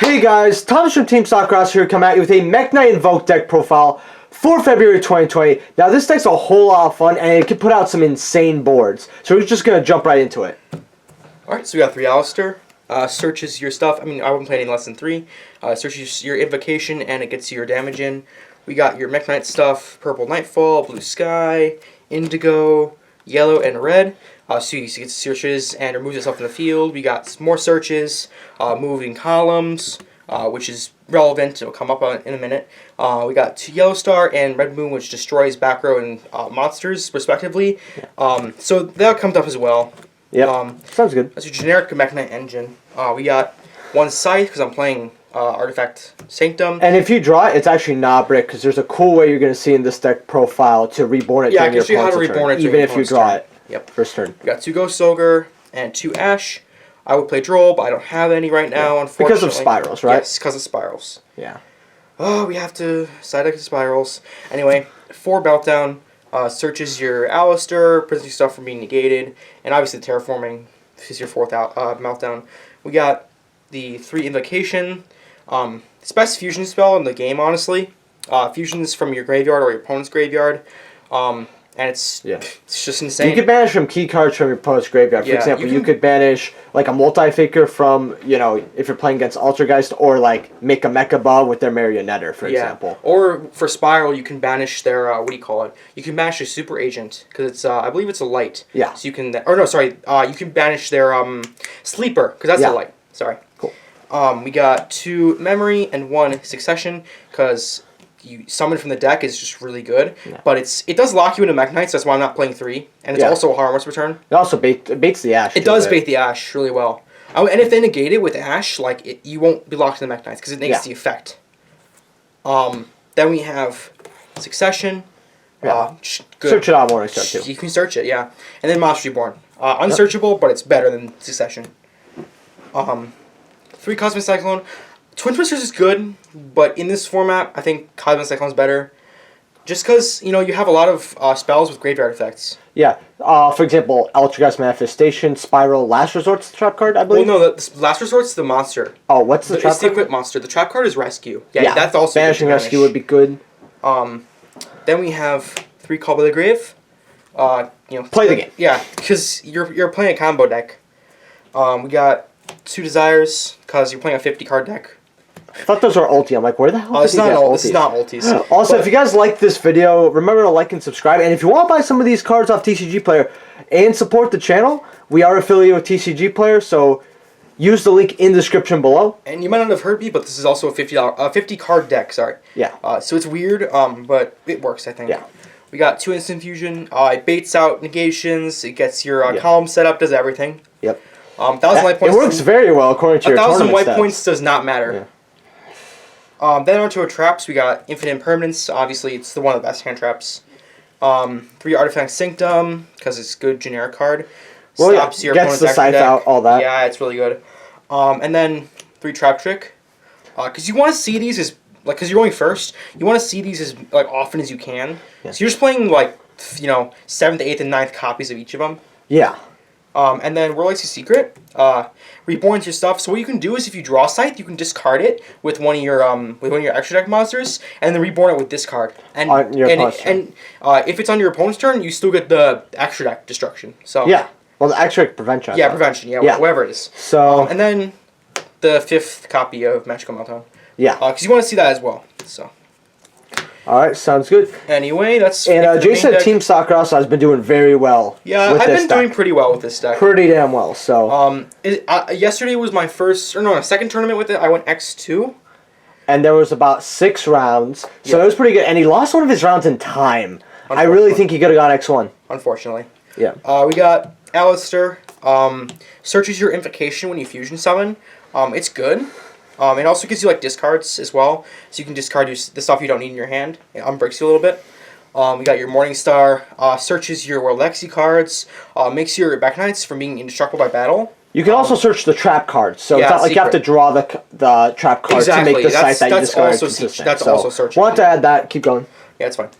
Hey guys, Thomas from Team Soccerhouse here, come at you with a Mekk-Knight Invoked deck profile for February 2020. Now this deck's a whole lot of fun and it can put out some insane boards. So we're just going to jump right into it. Alright, so we got 3 Alistair. Searches your stuff. I wouldn't play any less than 3. Searches your invocation and it gets your damage in. We got your Mekk-Knight stuff, purple Nightfall, blue sky, indigo, yellow, and red. So you get searches and removes itself from the field. We got more searches, moving columns, which is relevant. It'll come up in a minute. We got 2 Yellow Star and Red Moon, which destroys back row and monsters, respectively. So that comes up as well. Yep, sounds good. That's your generic Mekk-Knight engine. We got 1 Scythe, because I'm playing Artifact Sanctum. And if you draw it, it's actually not brick, because there's a cool way you're going to see in this deck profile to reborn it during your opponent's turn, even if you draw it. Yep. First turn. We got 2 Ghost Ogre and 2 Ash. I would play Droll, but I don't have any right now, unfortunately. Because of spirals, right? Yes, because of spirals. Yeah. Oh, we have to side deck the spirals. Anyway, 4 Meltdown. Searches your Alistair, prevents your stuff from being negated, and obviously Terraforming. This is your 4th Meltdown. We got the 3 Invocation. It's the best fusion spell in the game, honestly. Fusions from your graveyard or your opponent's graveyard. And it's just insane. You could banish from key cards from your opponent's graveyard. For example, you could banish like a multi-faker from, you know, if you're playing against Altergeist, or like make a Mechaba with their Marionetter, for example. Or for Spiral, you can banish their, what do you call it? You can banish a Super Agent, because it's, I believe it's a light. Yeah. So you can, or no, sorry, you can banish their, Sleeper, because that's a light. Sorry. Cool. We got 2 Memory and 1 Succession, because you summon from the deck is just really good, but it does lock you into Mekk-Knight, so that's why I'm not playing 3, and it's also a harmless return. It also baits the Ash. It does bait the Ash really well, and if they negate it with Ash, like you won't be locked in the Mekk-Knights because it negates the effect. Then we have Succession. Good. Search it out more and start too. You can search it, yeah, and then Monster Reborn. Unsearchable, but it's better than Succession. 3 Cosmic Cyclone. Twin Twisters is good, but in this format, I think Cosmic Cyclone is better. Just because, you know, you have a lot of spells with graveyard effects. Yeah. For example, Altergeist Manifestation, Spiral, Last Resort's the trap card, I believe? Well, no, the Last Resort's the monster. Oh, what's the trap card? It's the equip monster. The trap card is Rescue. Yeah, that's also Banishing Rescue would be good. Then we have 3 Call by the Grave. You know, play the game. Yeah, because you're playing a combo deck. We got 2 Desires, because you're playing a 50-card deck. I thought those were ulti. I'm like, where the hell did you get ultis? This is not ultis. Also, if you guys like this video, remember to like and subscribe. And if you want to buy some of these cards off TCG Player and support the channel, we are affiliated with TCG Player, so use the link in the description below. And you might not have heard me, but this is also a $50 deck. Sorry. Yeah. So it's weird, but it works, I think. Yeah. We got 2 Instant Fusion. It baits out negations. It gets your column set up. Does everything. Yep. 1,000 life points. It works very well according to your tournament 1,000 white stats. points does not matter. Yeah. Then onto our traps, we got Infinite Impermanence. Obviously, it's one of the best hand traps. 3 Artifact Sanctum, because it's a good generic card. Well, Stops your gets opponent's the action scythe deck. out, all that. Yeah, it's really good. And then 3 Trap Trick. Because you want to see these as, like, because you're going first, you want to see these as, like, often as you can. Yeah. So you're just playing, like, you know, 7th, 8th, and 9th copies of each of them. Yeah. And then World Legacy Secret, reborns your stuff. So what you can do is, if you draw Scythe, you can discard it with one of your extra deck monsters, and then reborn it with this card. And if it's on your opponent's turn, you still get the extra deck destruction. So yeah, well, the extra deck prevention. Yeah, prevention. Yeah, whatever it is. So and then the 5th copy of Magical Meltdown. Yeah, because you want to see that as well. So. All right, sounds good. Anyway, that's... And Jason at Team Soccerhouse has been doing very well. Yeah, I've been doing pretty well with this deck. Pretty damn well. So yesterday was my second tournament with it. I went X2. And there was about 6 rounds, so it was pretty good. And he lost one of his rounds in time. I really think he could have got X1. Unfortunately. Yeah. We got Alistair. Searches your Invocation when you fusion summon. It's good. It also gives you, like, discards as well, so you can discard the stuff you don't need in your hand. It unbreaks you a little bit. We got your Morningstar. Searches your World Legacy cards. Makes your Mekk-Knights from being indestructible by battle. You can also search the trap cards, so it's not like you have to draw the trap card to make the site that you discard consistent. That's also searching. Want to add that? Keep going. Yeah, it's fine.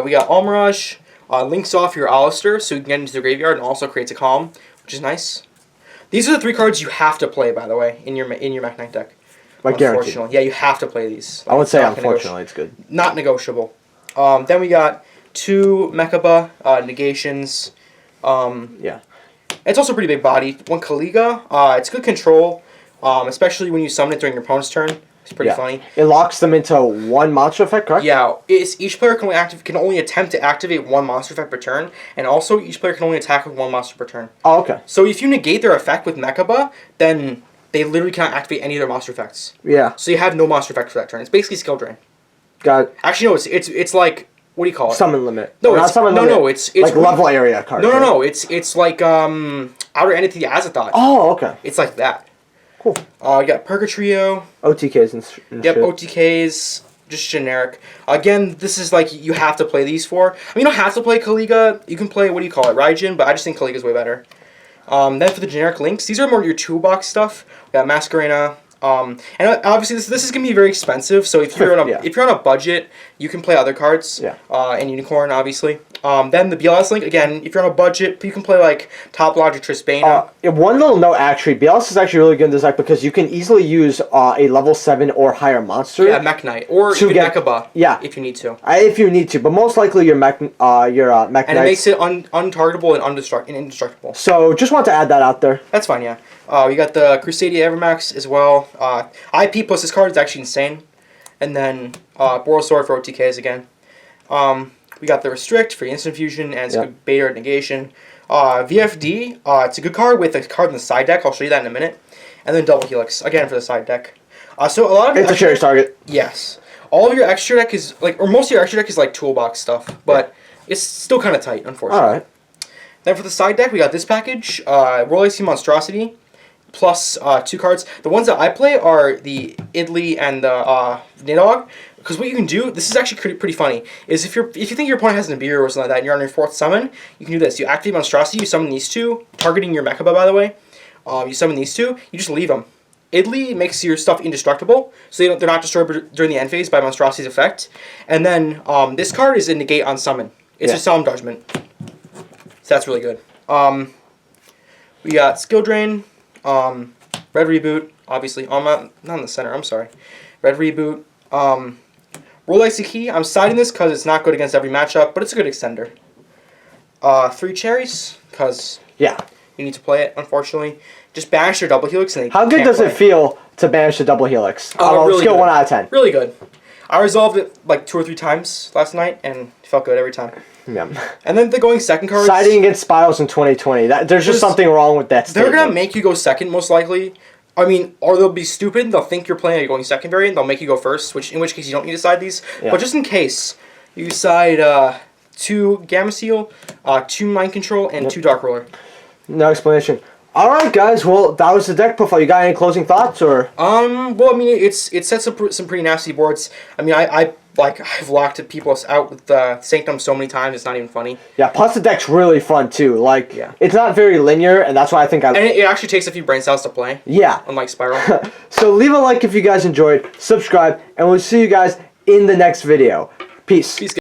We got Almirage. Links off your Alistair, so you can get into the graveyard, and also creates a column, which is nice. These are the 3 cards you have to play, by the way, in your Mekk-Knight deck. Like guaranteed. Unfortunately. Yeah, you have to play these. I would say not unfortunately it's good. Not negotiable. Then we got 2 Mekaba negations. Yeah. It's also a pretty big body. 1 Kaliga. It's good control, especially when you summon it during your opponent's turn. It's pretty funny. It locks them into 1 monster effect, correct? Yeah, each player can only attempt to activate 1 monster effect per turn, and also each player can only attack with 1 monster per turn. Oh, okay. So if you negate their effect with Mekaba, then they literally cannot activate any of their monster effects. Yeah. So you have no monster effect for that turn. It's basically skill drain. Got it. Actually, no. It's like, what do you call it? Summon limit. No, not it's summon no, limit. no. It's like level area card. No. It's like Outer Entity Azathoth. Oh, okay. It's like that. Cool. You got Purgatrio. OTKs and Yep, shit. OTKs. Just generic. Again, this is like you have to play these for. I mean, you don't have to play Kaliga. You can play, what do you call it, Raijin, but I just think Kaliga's way better. Then for the generic links, these are more your toolbox stuff. We got Masquerena. And obviously this is gonna be very expensive. So if you're on a budget, you can play other cards. Yeah. And Unicorn, obviously. Then the BLS link, again, if you're on a budget, you can play like Top Logic Trispana. One little note, actually, BLS is actually really good in this deck because you can easily use a level 7 or higher monster. Yeah, Mekk-Knight, or even Mekaba. Yeah, if you need to. If you need to, but most likely your Mekk-Knight. And it makes it untargetable and indestructible. So just want to add that out there. That's fine, yeah. We got the Crusadia Evermax as well. IP plus this card is actually insane. And then Borosaur for OTKs again. We got the Restrict for instant fusion and it's a good beta negation. VFD, it's a good card with a card in the side deck. I'll show you that in a minute. And then Double Helix, again for the side deck. So a lot of it's a cherry target. Yes. All of your extra deck is, like, or most of your extra deck is like toolbox stuff. But it's still kind of tight, unfortunately. Alright. Then for the side deck, we got this package. Royal AC Monstrosity. Plus 2 cards. The ones that I play are the Idli and the Nidhogg. Because what you can do, this is actually pretty funny, is if you think your opponent has an Nibiru or something like that and you're on your 4th summon, you can do this. You activate Monstrosity, you summon these 2, targeting your Mekaba, by the way. You summon these 2, you just leave them. Idli makes your stuff indestructible, so they're not destroyed during the end phase by Monstrosity's effect. And then this card is a negate on summon. It's a Solemn Judgment. So that's really good. We got Skill Drain. Red Reboot, obviously. Not in the center, I'm sorry. Red Reboot. Roll Icy Key. I'm siding this because it's not good against every matchup, but it's a good extender. 3 Cherries, because you need to play it, unfortunately. Just banish your Double Helix and How good does it feel to banish the Double Helix? Really skill good. 1 out of 10. Really good. I resolved it like 2 or 3 times last night, and it felt good every time. Yeah. And then the going second cards. Siding against Spirals in 2020. There's just something wrong with that statement. They're going to make you go second, most likely. I mean, or they'll be stupid. They'll think you're playing a going second variant. They'll make you go first, in which case you don't need to side these. Yeah. But just in case, you side 2 Gamma Seal, 2 Mind Control, and 2 Dark Roller. No explanation. Alright, guys. Well, that was the deck profile. You got any closing thoughts, or? Well, I mean, it sets up some pretty nasty boards. I mean, I've locked people out with Sanctum so many times, it's not even funny. Yeah, plus the deck's really fun, too. Like, it's not very linear, and that's why I think And it actually takes a few brain cells to play. Yeah. Unlike Spiral. So leave a like if you guys enjoyed, subscribe, and we'll see you guys in the next video. Peace. Peace.